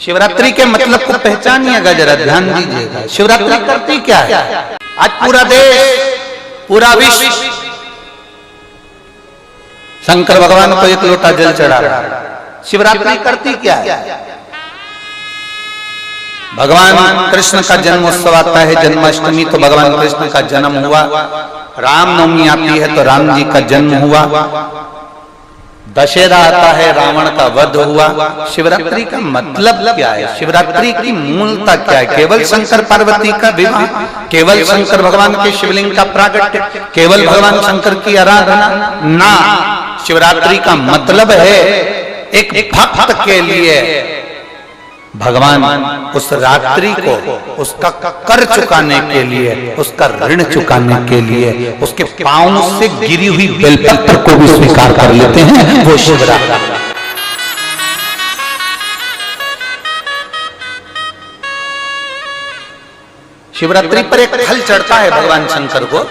शिवरात्रि के मतलब को पहचानिएगा, जरा ध्यान दीजिएगा। शिवरात्रि करती क्या है? आज पूरा देश, पूरा विश्व शंकर भगवान को एक लोटा जल चढ़ा रहा है। शिवरात्रि करती क्या है? भगवान कृष्ण का जन्मोत्सव आता है, जन्माष्टमी तो भगवान कृष्ण का जन्म हुआ। रामनवमी आती है तो राम जी का जन्म हुआ। दशहरा आता है, रावण का वध हुआ। शिवरात्रि का मतलब क्या है? शिवरात्रि की मूलता क्या है? केवल शंकर पार्वती का विवाह, केवल शंकर भगवान के शिवलिंग का प्रागट्य, केवल भगवान शंकर की आराधना ना। शिवरात्रि का मतलब है एक भक्त के लिए भगवान उस रात्रि को उसका कर चुकाने के लिए, उसका ऋण चुकाने के लिए उसके पांव से गिरी हुई बेलपत्र को भी स्वीकार कर लेते हैं, वो शिवरात्रि। शिवरात्रि पर एक फल चढ़ता है भगवान शंकर को,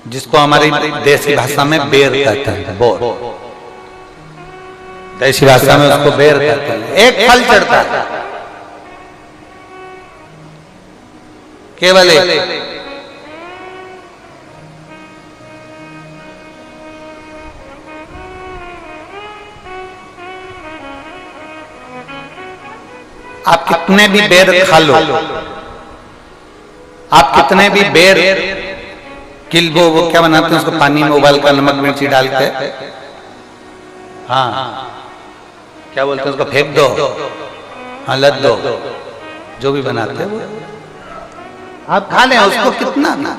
जिसको हमारी देसी भाषा में बेर कहते हैं। बोर, देसी भाषा में उसको बेर कहते हैं। एक फल चढ़ता है, केवल एक। आप कितने भी बेर खा लो, आप कितने भी बेर किल्बो, वो क्या बनाते हैं उसको पानी में उबाल कर नमक मिर्ची डाल के, हाँ क्या बोलते हैं उसको, फेंक दो, हाँ लद दो, जो भी बनाते हैं वो आप खा लें, उसको कितना ना।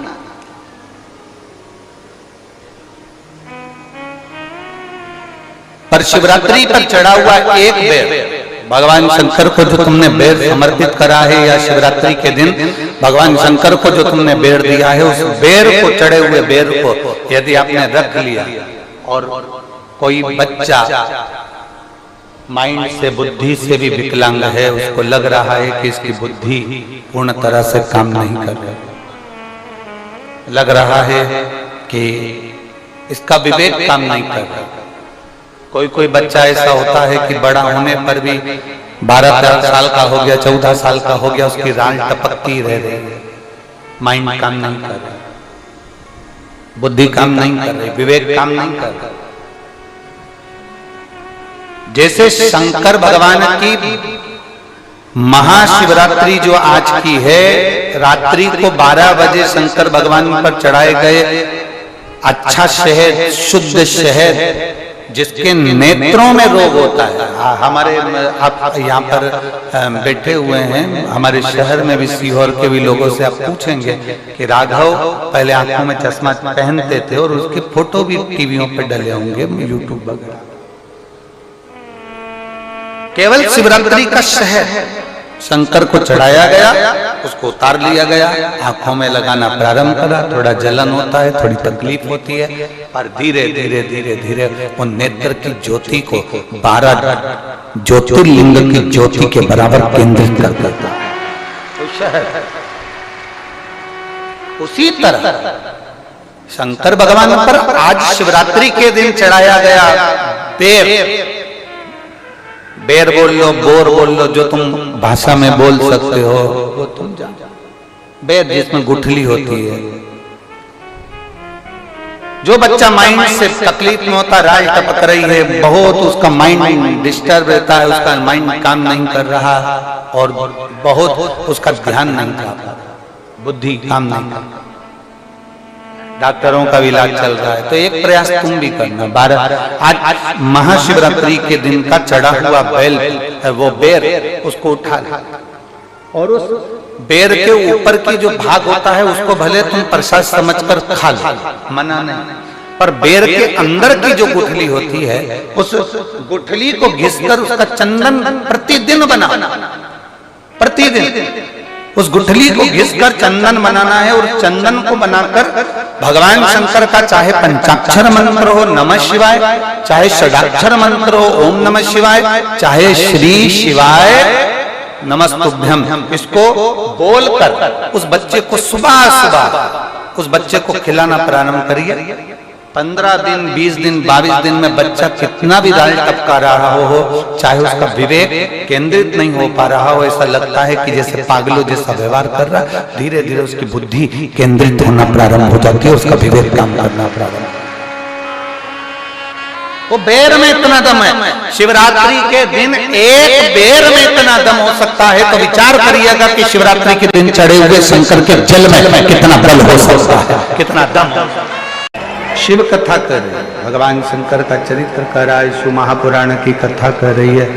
पर शिवरात्रि पर चढ़ा हुआ एक बेर, भगवान शंकर को जो तुमने बेर समर्पित करा है, या शिवरात्रि के दिन भगवान शंकर को जो तुमने बेर दिया है, उस बेर को, चढ़े हुए बेर को यदि आपने रख लिया और कोई बच्चा माइंड से, बुद्धि से भी विकलांग है, उसको लग रहा है कि इसकी बुद्धि पूर्ण तरह से काम नहीं कर रही, लग रहा है कि इसका विवेक काम नहीं कर रहा। कोई बच्चा ऐसा होता है कि बड़ा होने पर भी 12-13 साल का हो गया, 14 साल का हो गया, उसकी रान टपकती रह रही है, माइंड काम नहीं कर रही, बुद्धि काम नहीं कर रही, विवेक काम नहीं कर रहा। जैसे शंकर भगवान की महाशिवरात्रि जो आज की है, रात्रि को 12 बजे शंकर भगवान पर चढ़ाए गए अच्छा शहद, शुद्ध शहद, जिसके नेत्रों में रोग होता है। हमारे आप यहाँ पर बैठे हुए हैं, हमारे शहर में भी, सीहोर के भी लोगों से आप पूछेंगे कि राघव पहले आंखों में चश्मा पहनते थे और उसके फोटो भी टीवियों पे डले होंगे, यूट्यूब वगैरह। केवल शिवरात्रि का शहद शंकर को चढ़ाया गया, उसको उतार लिया गया, आंखों में लगाना प्रारंभ करा। थोड़ा जलन होता है, थोड़ी तकलीफ होती है, पर धीरे धीरे धीरे धीरे वो नेत्र की ज्योति को 12 ज्योतिर्लिंग की ज्योति के बराबर केंद्रित कर देता है। उसी तरह शंकर भगवान पर आज शिवरात्रि के दिन चढ़ाया गया बेर, बेर बोल लो, बोर बोल लो, जो तुम भाषा में बोल सकते हो वो तुम जानो। बेर जिसमें गुठली होती है, जो बच्चा माइंड से तकलीफ में होता, राज टपक रही है बहुत, उसका माइंड डिस्टर्ब रहता है, उसका माइंड काम नहीं कर रहा और बहुत उसका ध्यान नहीं कर रहा, बुद्धि काम नहीं कर रहा, डॉक्टरों का भी इलाज चल रहा है, तो एक प्रयास तुम भी करना। 12 आज महाशिवरात्रि के दिन का चढ़ा हुआ बेल, वो बेर, उसको उठा ले और उस बेर के ऊपर की जो भाग होता है उसको भले तुम प्रसाद समझकर खा लो, मना नहीं, पर बेर के अंदर की जो गुठली होती है, उस गुठली को घिसकर उसका चंदन प्रतिदिन बनाना, प्रतिदिन उस गुठली को घिसकर चंदन बनाना है। और चंदन को बनाकर भगवान शंकर का चाहे पंचाक्षर मंत्र हो नमः शिवाय, चाहे षडाक्षर मंत्र हो ओम नमः शिवाय, चाहे श्री शिवाय नमस्तुभ्यम, इसको बोलकर उस बच्चे को सुबह सुबह उस बच्चे को खिलाना प्रारंभ करिए। 15 दिन, 20 दिन, 22 दिन में बच्चा कितना भी दाल टपका रहा हो, चाहे उसका विवेक केंद्रित नहीं हो पा रहा हो, ऐसा लगता है कि जैसे पागलों जैसा व्यवहार कर रहा, धीरे धीरे उसकी बुद्धि केंद्रित होना प्रारंभ हो जाती है, उसका विवेक काम करना प्रारंभ। वो बेर में इतना दम है, शिवरात्रि के दिन एक बेर में इतना दम हो सकता है, तो विचार करिएगा कि शिवरात्रि के दिन चढ़े हुए शंकर के जल में कितना बल हो सकता है, कितना दम। शिव कथा कर रही है, भगवान शंकर का चरित्र कर रहा है, शिव महापुराण की कथा कर रही है,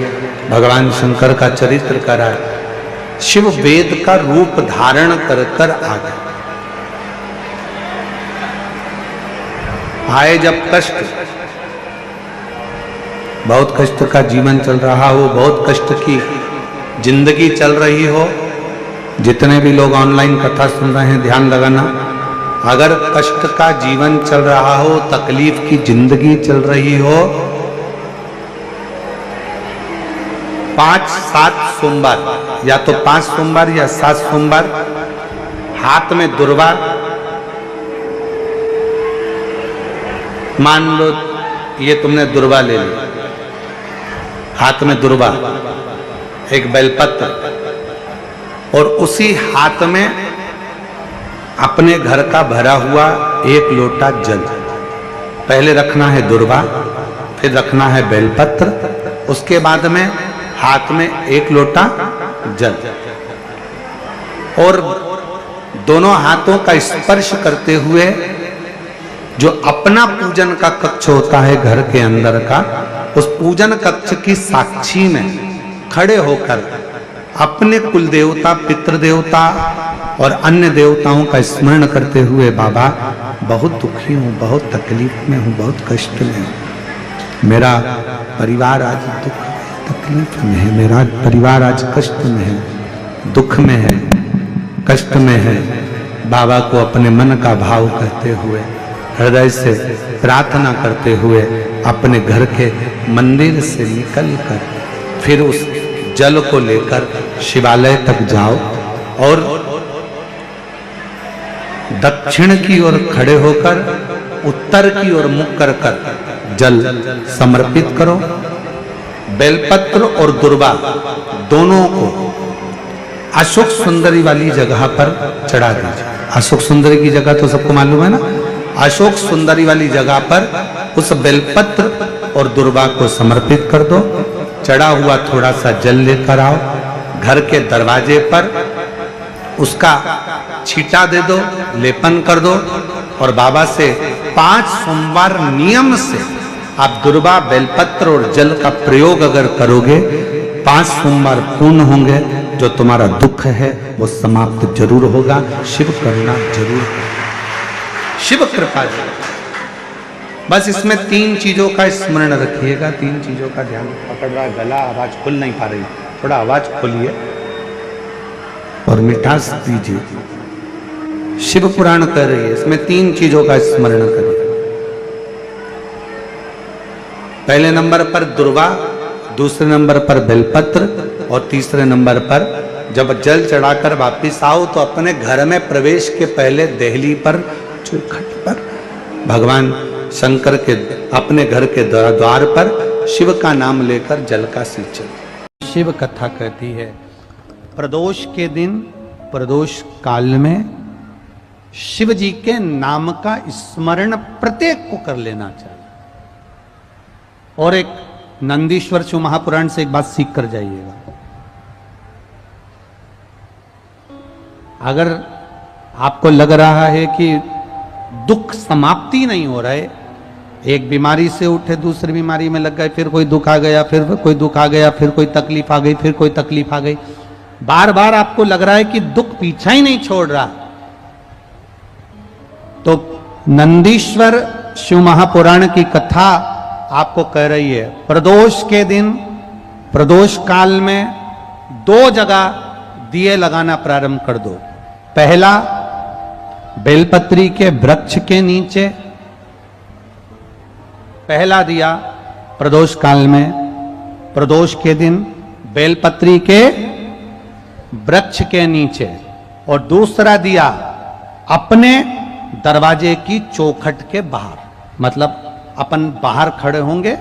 भगवान शंकर का चरित्र कर रहा है। शिव वेद का रूप धारण कर कर आ गए। आए जब कष्ट, बहुत कष्ट का जीवन चल रहा हो, बहुत कष्ट की जिंदगी चल रही हो, जितने भी लोग ऑनलाइन कथा सुन रहे हैं ध्यान लगाना, अगर कष्ट का जीवन चल रहा हो, तकलीफ की जिंदगी चल रही हो, 5-7 सोमवार, या तो 5 सोमवार या 7 सोमवार, हाथ में दुर्वा, मान लो ये तुमने दुर्वा ले ली, हाथ में दुर्वा, एक बेलपत्र, और उसी हाथ में अपने घर का भरा हुआ 1 लोटा जल। पहले रखना है दुर्वा, फिर रखना है बेलपत्र, उसके बाद में हाथ में 1 लोटा जल, और दोनों हाथों का स्पर्श करते हुए जो अपना पूजन का कक्ष होता है घर के अंदर का, उस पूजन कक्ष की साक्षी में खड़े होकर अपने कुल देवता, पितृ देवता और अन्य देवताओं का स्मरण करते हुए, बाबा बहुत दुखी हूँ, बहुत तकलीफ में हूँ, बहुत कष्ट में हूँ, मेरा परिवार आज दुख तकलीफ में है, मेरा परिवार आज कष्ट में है, दुख में है, कष्ट में है। बाबा को अपने मन का भाव कहते हुए, हृदय से प्रार्थना करते हुए, अपने घर के मंदिर से निकलकर फिर उस जल को लेकर शिवालय तक जाओ और दक्षिण की ओर खड़े होकर उत्तर की ओर मुख कर कर जल समर्पित करो। बेलपत्र और दुर्वा दोनों को अशोक सुंदरी वाली जगह पर चढ़ा दीजिए। अशोक सुंदरी की जगह तो सबको मालूम है ना, अशोक सुंदरी वाली जगह पर उस बेलपत्र और दुर्वा को समर्पित कर दो। चढ़ा हुआ थोड़ा सा जल लेकर आओ, घर के दरवाजे पर उसका छींटा दे दो, लेपन कर दो, और बाबा से 5 सोमवार नियम से आप दुर्वा, बेलपत्र और जल का प्रयोग अगर करोगे, 5 सोमवार पूर्ण होंगे, जो तुम्हारा दुख है वो समाप्त जरूर होगा। शिव करुणा जरूर, शिव कृपा जरूर। बस इसमें 3 चीजों का स्मरण रखिएगा, 3 चीजों का ध्यान। पकड़ रहा गला, आवाज खुल नहीं पा रही, थोड़ा आवाज खोलिए और मिठास दीजिए। शिव पुराण कर रही है, इसमें 3 चीजों का स्मरण करिए। पहले नंबर पर दुर्वा, दूसरे नंबर पर बेलपत्र, और तीसरे नंबर पर जब जल चढ़ाकर वापिस आओ तो अपने घर में प्रवेश के पहले देहली पर, चौखट पर भगवान शंकर के अपने घर के द्वार पर शिव का नाम लेकर जल का सिंचन। शिव कथा कहती है, प्रदोष के दिन, प्रदोष काल में शिव जी के नाम का स्मरण प्रत्येक को कर लेना चाहिए। और एक नंदीश्वर शिव महापुराण से एक बात सीख कर जाइएगा, अगर आपको लग रहा है कि दुख समाप्ति नहीं हो रहा है, एक बीमारी से उठे दूसरी बीमारी में लग गए, फिर कोई दुख आ गया, फिर कोई दुख आ गया, फिर कोई तकलीफ आ गई, फिर कोई तकलीफ आ गई, बार बार आपको लग रहा है कि दुख पीछा ही नहीं छोड़ रहा, तो नंदीश्वर शिव महापुराण की कथा आपको कह रही है, प्रदोष के दिन, प्रदोष काल में 2 जगह दिए लगाना प्रारंभ कर दो। पहला, बेलपत्री के वृक्ष के नीचे पहला दिया प्रदोष काल में, प्रदोष के दिन बेलपत्री के वृक्ष के नीचे, और दूसरा दिया अपने दरवाजे की चौखट के बाहर। मतलब अपन बाहर खड़े होंगे,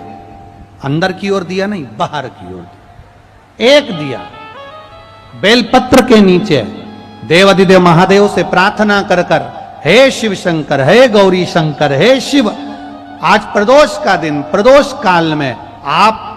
अंदर की ओर दिया नहीं, बाहर की ओर दिया। एक दिया बेलपत्र के नीचे देवाधिदेव महादेव से प्रार्थना कर कर, हे शिव शंकर, हे गौरी शंकर, हे शिव, आज प्रदोष का दिन, प्रदोष काल में आप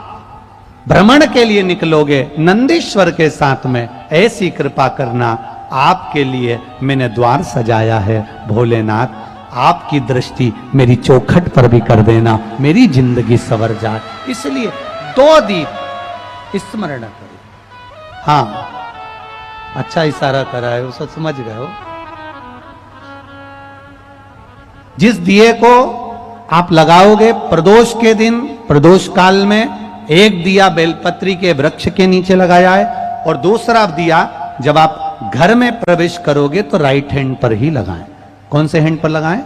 भ्रमण के लिए निकलोगे नंदीश्वर के साथ में, ऐसी कृपा करना, आपके लिए मैंने द्वार सजाया है भोलेनाथ, आपकी दृष्टि मेरी चौखट पर भी कर देना, मेरी जिंदगी संवर जाए। इसलिए 2 दीप स्मरण करो। हाँ, अच्छा इशारा करा है, उसे समझ गए हो। जिस दिए को आप लगाओगे प्रदोष के दिन, प्रदोष काल में, एक दिया बेलपत्री के वृक्ष के नीचे लगाया है, और दूसरा दिया जब आप घर में प्रवेश करोगे तो राइट हैंड पर ही लगाएं। कौन से हैंड पर लगाएं?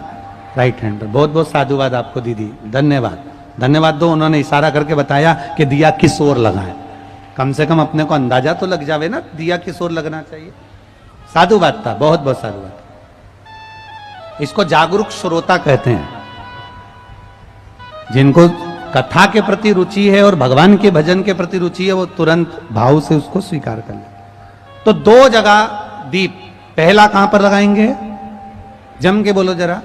राइट हैंड पर। बहुत बहुत साधुवाद आपको दीदी, धन्यवाद, धन्यवाद दो। उन्होंने इशारा करके बताया कि दिया किस ओर लगाएं। कम से कम अपने को अंदाजा तो लग जावे ना, दिया किस ओर लगना चाहिए। साधुवाद था, बहुत बहुत साधुवाद। इसको जागरूक श्रोता कहते हैं, जिनको कथा के प्रति रुचि है और भगवान के भजन के प्रति रुचि है, वो तुरंत भाव से उसको स्वीकार कर ले। तो 2 जगह दीप, पहला कहां पर लगाएंगे? जम के बोलो जरा।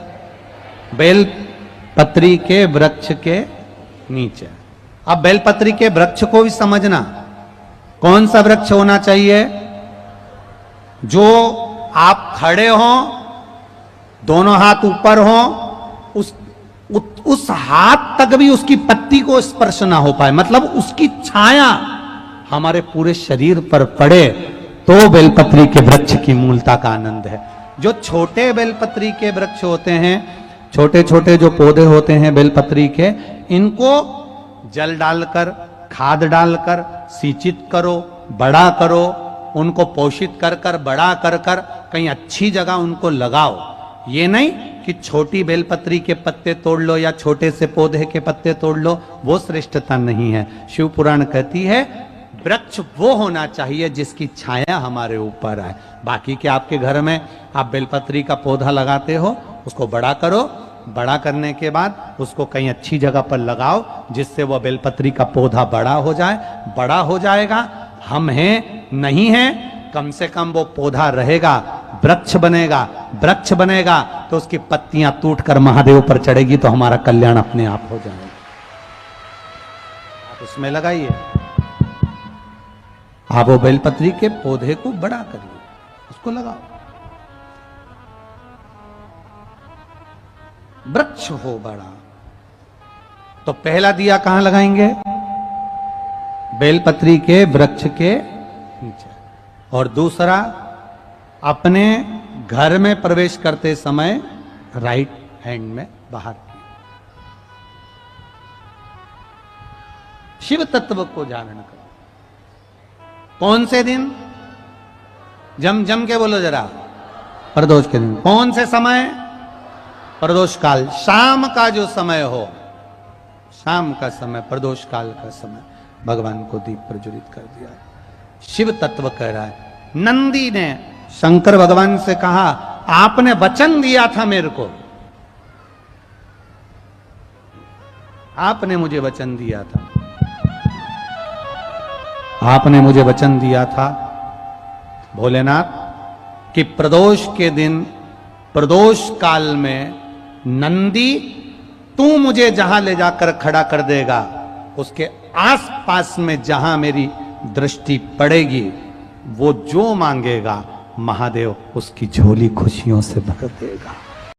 बेलपत्री के वृक्ष के नीचे। अब बेलपत्री के वृक्ष को भी समझना, कौन सा वृक्ष होना चाहिए? जो आप खड़े हो, दोनों हाथ ऊपर हो, उस हाथ तक भी उसकी पत्ती को स्पर्श ना हो पाए, मतलब उसकी छाया हमारे पूरे शरीर पर पड़े, तो बेलपत्री के वृक्ष की मूलता का आनंद है। जो छोटे बेलपत्री के वृक्ष होते हैं, छोटे छोटे जो पौधे होते हैं बेलपत्री के, इनको जल डालकर, खाद डालकर सिंचित करो, बड़ा करो, उनको पोषित कर कर, बड़ा कर कर कहीं अच्छी जगह उनको लगाओ। ये नहीं कि छोटी बेलपत्री के पत्ते तोड़ लो या छोटे से पौधे के पत्ते तोड़ लो, वो श्रेष्ठता नहीं है। शिव पुराण कहती है वृक्ष वो होना चाहिए जिसकी छाया हमारे ऊपर आए। बाकी के आपके घर में आप बेलपत्री का पौधा लगाते हो, उसको बड़ा करो, बड़ा करने के बाद उसको कहीं अच्छी जगह पर लगाओ, जिससे वह बेलपत्री का पौधा बड़ा हो जाए। बड़ा हो जाएगा, हम हैं नहीं हैं, कम से कम वो पौधा रहेगा, वृक्ष बनेगा। वृक्ष बनेगा तो उसकी पत्तियां टूटकर महादेव पर चढ़ेगी, तो हमारा कल्याण अपने आप हो जाएगा। आप उसमें लगाइए, आप वो बेलपत्री के पौधे को बड़ा करिए, उसको लगाओ, वृक्ष हो बड़ा। तो पहला दिया कहां लगाएंगे? बेलपत्री के वृक्ष के नीचे। और दूसरा अपने घर में प्रवेश करते समय राइट हैंड में बाहर की। शिव तत्व को धारण करो। कौन से दिन? जम जम के बोलो जरा। प्रदोष के दिन। कौन से समय? प्रदोष काल, शाम का जो समय हो, शाम का समय, प्रदोष काल का समय भगवान को दीप प्रज्वलित कर दिया। शिव तत्व कह रहा है। नंदी ने शंकर भगवान से कहा, आपने वचन दिया था मेरे को, आपने मुझे वचन दिया था, आपने मुझे वचन दिया था भोलेनाथ कि प्रदोष के दिन, प्रदोष काल में नंदी तू मुझे जहां ले जाकर खड़ा कर देगा, उसके आसपास में जहां मेरी दृष्टि पड़ेगी, वो जो मांगेगा महादेव उसकी झोली खुशियों से भर देगा।